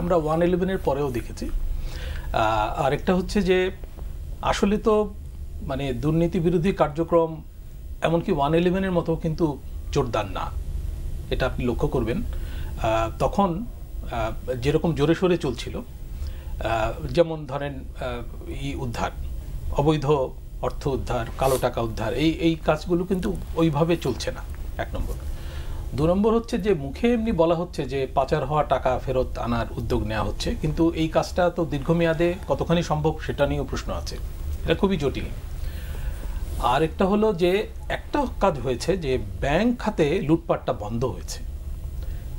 আমরা 111-এর পরেও দেখেছি। আরেকটা হচ্ছে যে আসলে তো মানে দুর্নীতি বিরোধী কার্যক্রম এমনকি 111-এর মতো কিন্তু জোরদার না, এটা আপনি লক্ষ্য করবেন। তখন যেরকম জোরে সোরে চলছিল, যেমন ধরেন উদ্ধার, অবৈধ অর্থ উদ্ধার, কালো টাকা উদ্ধার, এই কাজগুলো কিন্তু ওইভাবে চলছে না, এক নম্বর। 2 নম্বর হচ্ছে যে মুখে এমনি বলা হচ্ছে যে পাচার হওয়া টাকা ফেরত আনার উদ্যোগ নেওয়া হচ্ছে, কিন্তু এই কাজটা তো দীর্ঘমেয়াদে কতখানি সম্ভব সেটা নিয়েও প্রশ্ন আছে, এটা খুবই জটিল। আর একটা হলো যে একটা কাজ হয়েছে যে ব্যাংক খাতে লুটপাটটা বন্ধ হয়েছে,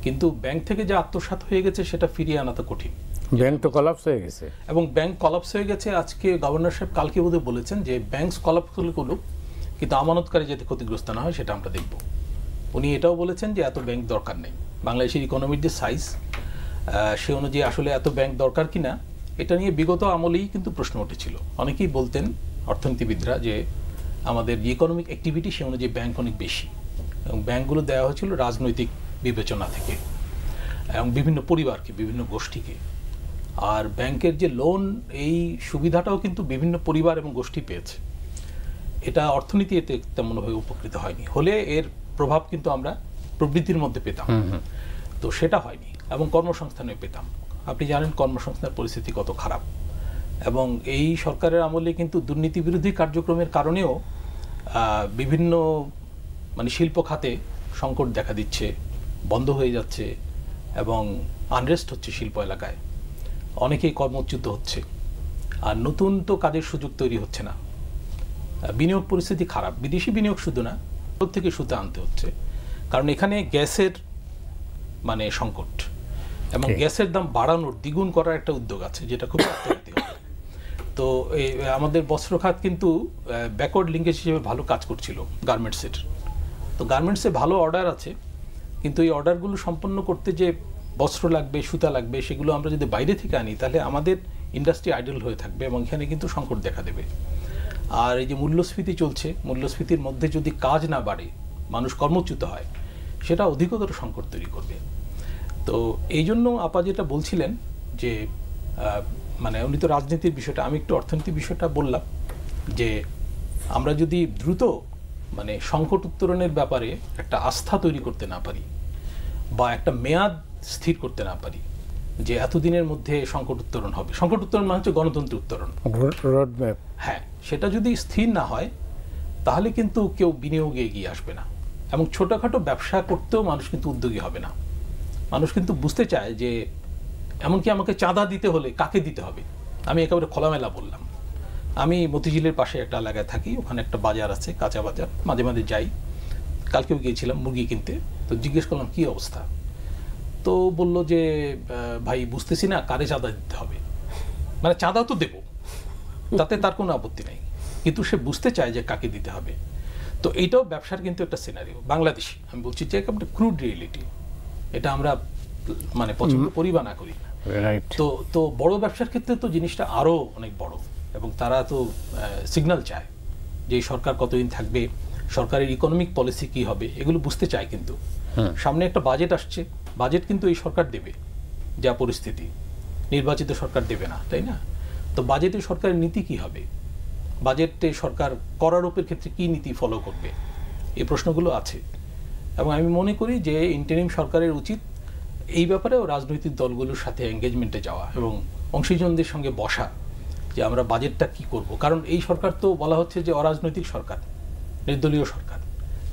কিন্তু ব্যাংক থেকে যে আত্মসাৎ হয়ে গেছে সেটা ফিরিয়ে আনা তো কঠিন। ব্যাংক তো কলাপস হয়ে গেছে, এবং ব্যাংক কলাপস হয়ে গেছে। আজকে গভর্নর সাহেব কালকে বোধহয় বলেছেন যে ব্যাংক কলাপস করুক, কিন্তু আমানতকারী যাতে ক্ষতিগ্রস্ত না হয় সেটা আমরা দেখব। উনি এটাও বলেছেন যে এত ব্যাংক দরকার নেই, বাংলাদেশের ইকোনমির যে সাইজ সে অনুযায়ী আসলে এত ব্যাংক দরকার কিনা এটা নিয়ে বিগত আমলেই কিন্তু প্রশ্ন উঠেছিল। অনেকেই বলতেন অর্থনীতিবিদরা যে আমাদের যে ইকোনমিক অ্যাক্টিভিটি সে অনুযায়ী ব্যাংক অনেক বেশি, এবং ব্যাংকগুলো দেওয়া হয়েছিল রাজনৈতিক বিবেচনা থেকে এবং বিভিন্ন পরিবারকে, বিভিন্ন গোষ্ঠীকে। আর ব্যাংকের যে লোন, এই সুবিধাটাও কিন্তু বিভিন্ন পরিবার এবং গোষ্ঠী পেয়েছে। এটা অর্থনীতি এতে তেমনভাবে উপকৃত হয়নি, হলে এর প্রভাব কিন্তু আমরা প্রবৃদ্ধির মধ্যে পেতাম, তো সেটা হয়নি। এবং কর্মসংস্থানে পেতাম, আপনি জানেন কর্মসংস্থানের পরিস্থিতি কত খারাপ। এবং এই সরকারের আমলে কিন্তু দুর্নীতি বিরোধী কার্যক্রমের কারণেও বিভিন্ন মানে শিল্প খাতে সংকট দেখা দিচ্ছে, বন্ধ হয়ে যাচ্ছে এবং আনরেস্ট হচ্ছে শিল্প এলাকায়, অনেকেই কর্মচ্যুত হচ্ছে। আর নতুন তো কাজের সুযোগ তৈরি হচ্ছে না, বিনিয়োগ পরিস্থিতি খারাপ। বিদেশি বিনিয়োগ শুধু না, ভারত থেকে সুতা আনতে হচ্ছে, কারণ এখানে গ্যাসের মানে সংকট, এবং গ্যাসের দাম বাড়ানোর, দ্বিগুণ করার একটা উদ্যোগ আছে, যেটা খুব অর্থনীতি হবে। তো আমাদের বস্ত্র খাত কিন্তু ব্যাকওয়ার্ড লিঙ্কেজ হিসেবে ভালো কাজ করছিল গার্মেন্টসের। তো গার্মেন্টসে ভালো অর্ডার আছে, কিন্তু এই অর্ডারগুলো সম্পন্ন করতে যে বস্ত্র লাগবে, সুতা লাগবে, সেগুলো আমরা যদি বাইরে থেকে আনি তাহলে আমাদের ইন্ডাস্ট্রি আইডল হয়ে থাকবে এবং এখানে কিন্তু সংকট দেখা দেবে। আর এই যে মূল্যস্ফীতি চলছে, মূল্যস্ফীতির মধ্যে যদি কাজ না বাড়ে, মানুষ কর্মচ্যুত হয়, সেটা অধিকতর সংকট তৈরি করবে। তো এই জন্য আপা যেটা বলছিলেন যে মানে উনি তো রাজনীতির বিষয়টা, আমি একটু অর্থনীতির বিষয়টা বললাম, যে আমরা যদি দ্রুত মানে সংকট উত্তরণের ব্যাপারে একটা আস্থা তৈরি করতে না পারি, বা একটা মেয়াদ স্থির করতে না পারি যে এতদিনের মধ্যে সংকট উত্তরণ হবে, সংকট উত্তরণ মানে হচ্ছে গণতন্ত্র উত্তরণ, রোডম্যাপ, হ্যাঁ, সেটা যদি স্থির না হয় তাহলে কিন্তু কেউ বিনিয়োগে এগিয়ে আসবে না। এবং ছোটোখাটো ব্যবসা করতেও মানুষ কিন্তু উদ্যোগী হবে না। মানুষ কিন্তু বুঝতে চায় যে এমনকি আমাকে চাঁদা দিতে হলে কাকে দিতে হবে। আমি একেবারে খোলামেলা বললাম, আমি মতিঝিলের পাশে একটা এলাকায় থাকি, ওখানে একটা বাজার আছে, কাঁচা বাজার, মাঝে মাঝে যাই। কালকেও গিয়েছিলাম মুরগি কিনতে, তো জিজ্ঞেস করলাম কী অবস্থা, তো বলল যে ভাই বুঝতেছি না কারে চাঁদা দিতে হবে। মানে চাঁদা তো দেবো, তাতে তার কোনো আপত্তি নেই, কিন্তু সে বুঝতে চায় যে কাকে দিতে হবে। তো এইটাও ব্যবসার কিন্তু একটা সিনারিও বাংলাদেশি, আমি বলছি যে একটা ক্রুড রিয়েলিটি, এটা আমরা মানে পছন্দ করি বা না করি না। তো বড় ব্যবসার ক্ষেত্রে তো জিনিসটা আরও অনেক বড়, এবং তারা তো সিগন্যাল চায় যে এই সরকার কতদিন থাকবে, সরকারের ইকোনমিক পলিসি কি হবে, এগুলো বুঝতে চায়। কিন্তু সামনে একটা বাজেট আসছে, বাজেট কিন্তু এই সরকার দেবে, যা পরিস্থিতি, নির্বাচিত সরকার দেবে না, তাই না? তো বাজেটে সরকারের নীতি কি হবে, বাজেটে সরকার করারোপের ক্ষেত্রে কি নীতি ফলো করবে, এই প্রশ্নগুলো আছে। এবং আমি মনে করি যে ইন্টারিম সরকারের উচিত এই ব্যাপারেও রাজনৈতিক দলগুলোর সাথে এঙ্গেজমেন্টে যাওয়া এবং অংশীজনদের সঙ্গে বসা, যে আমরা বাজেটটা কি করব। কারণ এই সরকার তো বলা হচ্ছে যে অরাজনৈতিক সরকার, নির্দলীয় সরকার।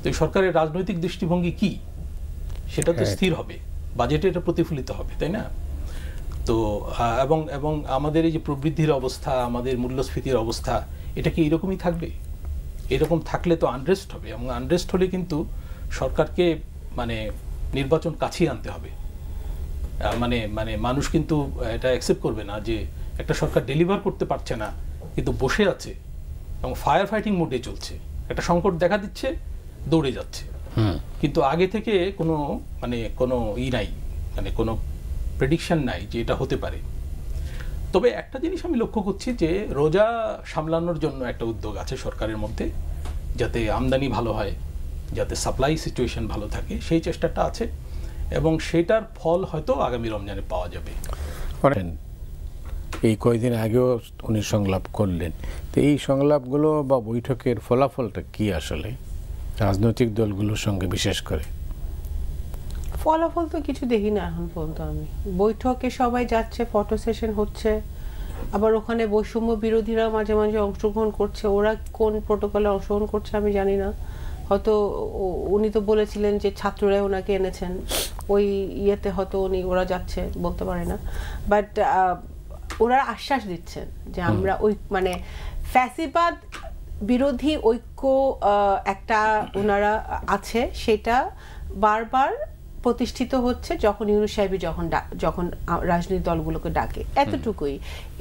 তো এই সরকারের রাজনৈতিক দৃষ্টিভঙ্গি কি, সেটা তো স্থির হবে, বাজেটে এটা প্রতিফলিত হবে, তাই না? তো এবং আমাদের এই যে প্রবৃদ্ধির অবস্থা, আমাদের মূল্যস্ফীতির অবস্থা, এটা কি এরকমই থাকবে? এরকম থাকলে তো আনরেস্ট হবে, এবং আনরেস্ট হলে কিন্তু সরকারকে মানে নির্বাচন কাছিয়ে আনতে হবে। মানে মানে মানুষ কিন্তু এটা অ্যাকসেপ্ট করবে না যে একটা সরকার ডেলিভার করতে পারছে না, কিন্তু বসে আছে এবং ফায়ার ফাইটিং মোডে চলছে, একটা সংকট দেখা দিচ্ছে, দৌড়ে যাচ্ছে, কিন্তু আগে থেকে কোনো মানে কোনো নাই, মানে কোনো প্রেডিকশন নাই যে এটা হতে পারে। তবে একটা জিনিস আমি লক্ষ্য করছি যে রোজা সামলানোর জন্য একটা উদ্যোগ আছে সরকারের মধ্যে, যাতে আমদানি ভালো হয়, যাতে সাপ্লাই সিচুয়েশন ভালো থাকে, সেই চেষ্টাটা আছে। এবং সেটার ফল হয়তো আগামী রমজানে পাওয়া যাবে। এই কয়েকদিন আগেও উনি সংলাপ করলেন, তো এই সংলাপগুলো বা বৈঠকের ফলাফলটা কি আসলে রাজনৈতিক দলগুলোর সঙ্গে বিশেষ করে? ফলাফল তো কিছু দেখি না এখন পর্যন্ত। আমি বৈঠকে সবাই যাচ্ছে, ফটো সেশন হচ্ছে, আবার ওখানে বৈষম্য বিরোধীরা মাঝে মাঝে অংশগ্রহণ করছে। ওরা কোন প্রোটোকলে অংশগ্রহণ করছে আমি জানি না, হয়তো উনি তো বলেছিলেন যে ছাত্ররাই ওনাকে এনেছেন, ওই ইয়েতে হয়তো ওরা যাচ্ছে, বলতে পারে না। বাট ওরা আশ্বাস দিচ্ছেন যে আমরা ওই মানে ফ্যাসিবাদ বিরোধী ঐক্য একটা ওনারা আছে, সেটা বারবার প্রতিষ্ঠিত হচ্ছে যখন ইউনূস সাহেব যখন রাজনৈতিক দলগুলোকে ডাকে, এতটুকুই।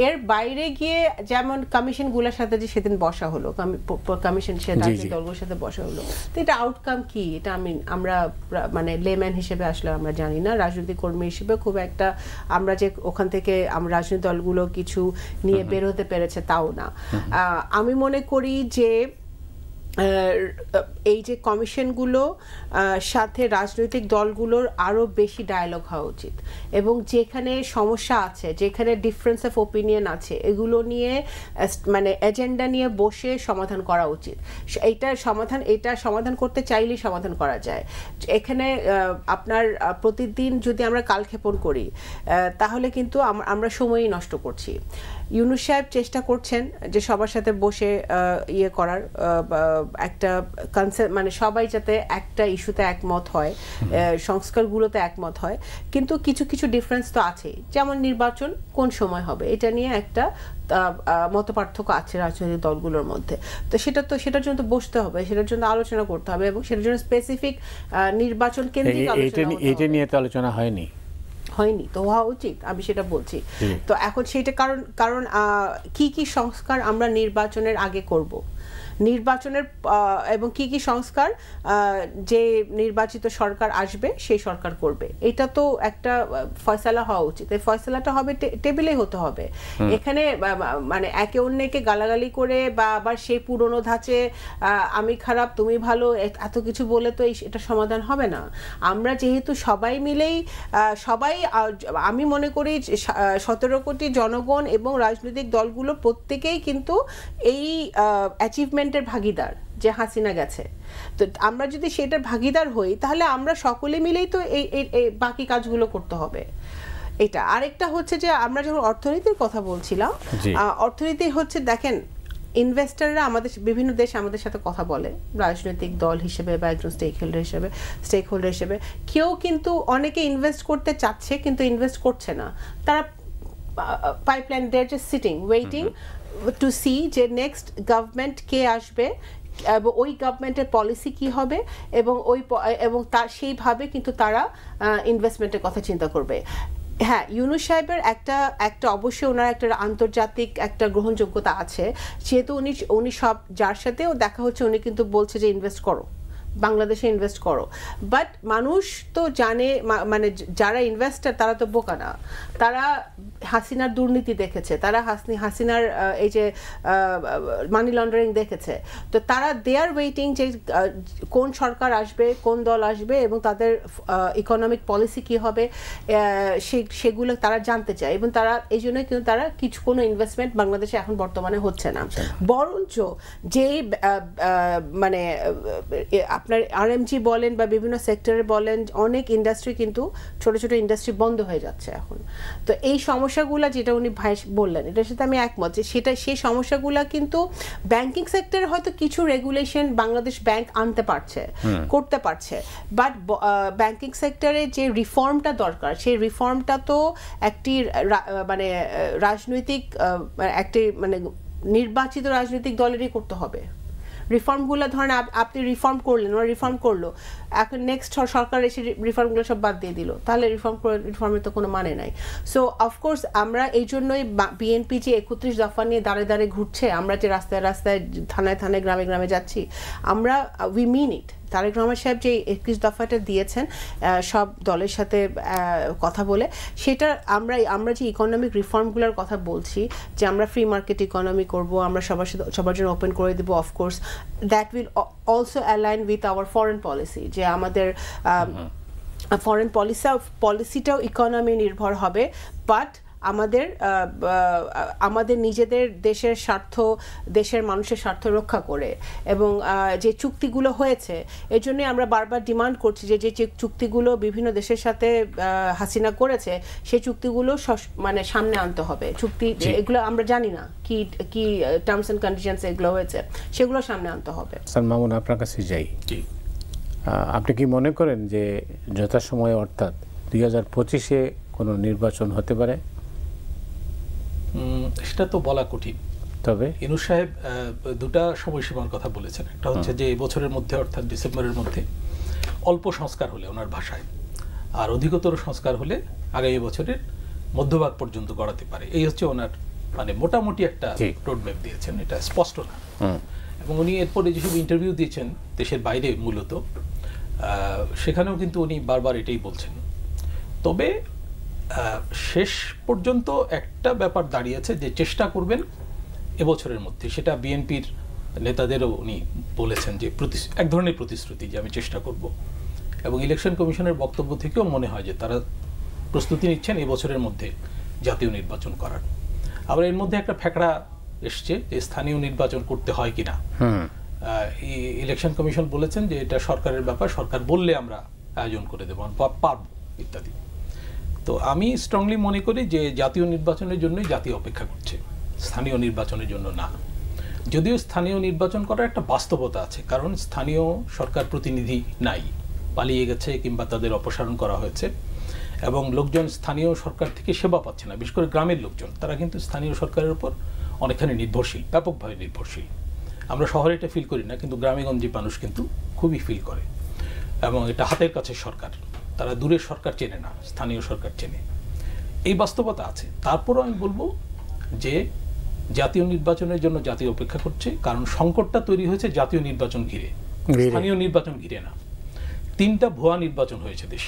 এর বাইরে গিয়ে যেমন কমিশনগুলোর সাথে যে সেদিন বসা হলো, কমিশন রাজনৈতিক দলগুলোর সাথে বসা হলো, তো এটা আউটকাম কি এটা আমরা মানে লেম্যান হিসেবে আসলে আমরা জানি না। রাজনৈতিক কর্মী হিসেবে খুব একটা আমরা যে ওখান থেকে আমরা রাজনৈতিক দলগুলো কিছু নিয়ে বের হতে পেরেছে তাও না। আমি মনে করি যে এই যে কমিশনগুলো সাথে রাজনৈতিক দলগুলোর আরো বেশি ডায়ালগ হওয়া উচিত, এবং যেখানে সমস্যা আছে, যেখানে ডিফারেন্স অফ ওপিনিয়ন আছে, এগুলো নিয়ে মানে এজেন্ডা নিয়ে বসে সমাধান করা উচিত। এটা সমাধান করতে চাইলেই সমাধান করা যায়। এখানে আপনার প্রতিদিন যদি আমরা কালক্ষেপণ করি তাহলে কিন্তু আমরা সময়ই নষ্ট করছি। ইউনূস সাহেব চেষ্টা করছেন যে সবার সাথে বসে ইয়ে করার একটা কনসেপ্ট, মানে সবাই যাতে একটা ইস্যুতে একমত হয়, সংস্কারগুলোতে একমত হয়। কিন্তু কিছু কিছু ডিফারেন্স তো আছেই, যেমন নির্বাচন কোন সময় হবে, এটা নিয়ে একটা মতপার্থক্য আছে রাজনৈতিক দলগুলোর মধ্যে। তো সেটার জন্য তো বসতে হবে, সেটার জন্য আলোচনা করতে হবে, এবং সেটার জন্য স্পেসিফিক নির্বাচন কেন্দ্রিক আলোচনা। এটা নিয়ে তো আলোচনা হয়নি, তো হওয়া উচিত, আমি সেটা বলছি। তো এখন সেটা কারণ কি কি সংস্কার আমরা নির্বাচনের আগে করব, নির্বাচনের এবং কি কি সংস্কার যে নির্বাচিত সরকার আসবে সেই সরকার করবে, এটা তো একটা ফয়সালা হওয়া উচিত। এই ফয়সালাটা হবে টেবিলেই হতে হবে। এখানে মানে একে অন্যকে গালাগালি করে বা আবার সেই পুরনো ধাঁচে আমি খারাপ তুমি ভালো এত কিছু বলে তো এটা সমাধান হবে না। আমরা যেহেতু সবাই মিলেই আমি মনে করি 17 কোটি জনগণ এবং রাজনৈতিক দলগুলো প্রত্যেকেই কিন্তু এই অ্যাচিভমেন্টের ভাগিদার যে হাসিনা গেছে। তো আমরা যদি সেটার ভাগিদার হই তাহলে আমরা সকলে মিলেই তো এই বাকি কাজগুলো করতে হবে। এটা আরেকটা হচ্ছে যে আমরা যখন অর্থনীতির কথা বলছিলাম, অর্থনীতি হচ্ছে দেখেন ইনভেস্টররা বিভিন্ন দেশ আমাদের সাথে কথা বলে রাজনৈতিক দল হিসেবে বা একজন স্টেক হোল্ডার হিসেবে কেউ কিন্তু অনেকে ইনভেস্ট করতে চাচ্ছে কিন্তু ইনভেস্ট করছে না। তারা pipeline there just sitting waiting to see যে নেক্সট গভর্নমেন্ট কে আসবে এবং ওই গভর্নমেন্টের পলিসি কি হবে এবং তার সেইভাবে কিন্তু তারা ইনভেস্টমেন্টের কথা চিন্তা করবে। হ্যাঁ, ইউনূস সাহেবের একটা অবশ্যই ওনার একটা আন্তর্জাতিক একটা গ্রহণযোগ্যতা আছে, যেহেতু উনি সব যার সাথেও দেখা হচ্ছে উনি কিন্তু বলছে যে ইনভেস্ট করো, বাংলাদেশে ইনভেস্ট করো। বাট মানুষ তো জানে, মানে যারা ইনভেস্টার তারা তো বোকা না, তারা হাসিনার দুর্নীতি দেখেছে, তারা হাসিনার এই যে মানি লন্ডারিং দেখেছে। তো তারা দে আর ওয়েটিং যে কোন সরকার আসবে, কোন দল আসবে এবং তাদের ইকোনমিক পলিসি কি হবে সেগুলো তারা জানতে চায়, এবং তারা এই জন্যই কিন্তু তারা কোনো ইনভেস্টমেন্ট বাংলাদেশে এখন বর্তমানে হচ্ছে না। বরঞ্চ যেই মানে আপনার আরএমজি বলেন বা বিভিন্ন সেক্টরে বলেন, অনেক ইন্ডাস্ট্রি কিন্তু ছোট ছোট ইন্ডাস্ট্রি বন্ধ হয়ে যাচ্ছে এখন। তো এই সমস্যাগুলো যেটা উনি ভাই বললেন এটার সাথে আমি একমত যে সেই সমস্যাগুলো কিন্তু ব্যাংকিং সেক্টরে হয়তো কিছু রেগুলেশন বাংলাদেশ ব্যাংক আনতে পারছে, করতে পারছে, বাট ব্যাংকিং সেক্টরে যে রিফর্মটা দরকার সেই রিফর্মটা তো একটি মানে রাজনৈতিক একটি মানে নির্বাচিত রাজনৈতিক দলেরই করতে হবে। রিফর্মগুলো ধরেন আপনি রিফর্ম করলেন, ওরা রিফর্ম করলো, এখন নেক্সট সরকার এসে রিফর্মগুলো সব বাদ দিয়ে দিল, তাহলে রিফর্মের তো কোনো মানে নাই। সো অফকোর্স আমরা এই জন্যই বিএনপি যে 31 দফা নিয়ে দাঁড়ে দাঁড়ে ঘুরছে, আমরা যে রাস্তায় রাস্তায় থানায় থানায় গ্রামে গ্রামে যাচ্ছি, আমরা উই মিন ইট। তারেক রহমান সাহেব যে 21 দফাটা দিয়েছেন সব দলের সাথে কথা বলে, সেটা আমরা যে ইকোনমিক রিফর্মগুলোর কথা বলছি, যে আমরা ফ্রি মার্কেট ইকোনমি করব, আমরা সবার জন্য ওপেন করে দেবো, of course that will also align with our foreign policy, যে আমাদের ফরেন পলিসিটাও ইকোনমি নির্ভর হবে, বাট আমাদের নিজেদের দেশের স্বার্থ, দেশের মানুষের স্বার্থ রক্ষা করে। এবং যে চুক্তিগুলো হয়েছে, এর জন্যই আমরা বারবার ডিমান্ড করছি যে যে চুক্তিগুলো বিভিন্ন দেশের সাথে হাসিনা করেছে, সেই চুক্তিগুলো মানে সামনে আনতে হবে। চুক্তি এগুলো আমরা জানি না কি কি টার্মস অ্যান্ড কন্ডিশনস এগুলো হয়েছে, সেগুলো সামনে আনতে হবে। স্যার মামুন, আপনার কাছে যাই। আপনি কি মনে করেন যে যথাসময়ে অর্থাৎ 2025-এ কোনো নির্বাচন হতে পারে? সেটা তো বলা কঠিন, তবে ইউনূস সাহেব দুটা সময়সীমার কথা বলেছেন। একটা হচ্ছে যে বছরের মধ্যে অর্থাৎ ডিসেম্বরের মধ্যে অল্প সংস্কার হলে ওনার ভাষায়, আর অধিকতর সংস্কার হলে আগামী বছরের মধ্যভাগ পর্যন্ত গড়াতে পারে। এই হচ্ছে ওনার মানে মোটামুটি একটা রোডম্যাপ দিয়েছেন, এটা স্পষ্ট না। এবং উনি এরপরে যেসব ইন্টারভিউ দিয়েছেন দেশের বাইরে মূলত, সেখানেও কিন্তু উনি বারবার এটাই বলছেন। তবে শেষ পর্যন্ত একটা ব্যাপার দাঁড়িয়েছে যে চেষ্টা করবেন এবছরের মধ্যে, সেটা বিএনপির নেতাদেরও উনি বলেছেন যে এক ধরনের প্রতিশ্রুতি যে আমি চেষ্টা করব। এবং ইলেকশন কমিশনের বক্তব্য থেকেও মনে হয় যে তারা প্রস্তুতি নিচ্ছেন এবছরের মধ্যে জাতীয় নির্বাচন করার। আবার এর মধ্যে একটা ফ্যাকড়া এসছে যে স্থানীয় নির্বাচন করতে হয় কিনা। ইলেকশন কমিশন বলেছেন যে এটা সরকারের ব্যাপার, সরকার বললে আমরা আয়োজন করে দেবো, পারব ইত্যাদি। তো আমি স্ট্রংলি মনে করি যে জাতীয় নির্বাচনের জন্যই জাতি অপেক্ষা করছে, স্থানীয় নির্বাচনের জন্য না। যদিও স্থানীয় নির্বাচন করার একটা বাস্তবতা আছে, কারণ স্থানীয় সরকার প্রতিনিধি নাই, পালিয়ে গেছে কিংবা তাদের অপসারণ করা হয়েছে, এবং লোকজন স্থানীয় সরকার থেকে সেবা পাচ্ছে না। বিশেষ করে গ্রামের লোকজন, তারা কিন্তু স্থানীয় সরকারের উপর অনেকখানি নির্ভরশীল, ব্যাপকভাবে নির্ভরশীল। আমরা শহরে এটা ফিল করি না, কিন্তু গ্রামেগঞ্জে মানুষ কিন্তু খুবই ফিল করে। এবং এটা হাতের কাছে সরকার, তারা দূরের সরকার চেনে না, স্থানীয় সরকার চেনে। এই বাস্তবতা আছে। তারপরও আমি বলবো যে জাতীয় নির্বাচনের জন্য জাতি অপেক্ষা করছে, কারণ সংকটটা তৈরি হয়েছে জাতীয় নির্বাচন ঘিরে, স্থানীয় নির্বাচন ঘিরে না। 3টা ভুয়া নির্বাচন হয়েছে দেশে।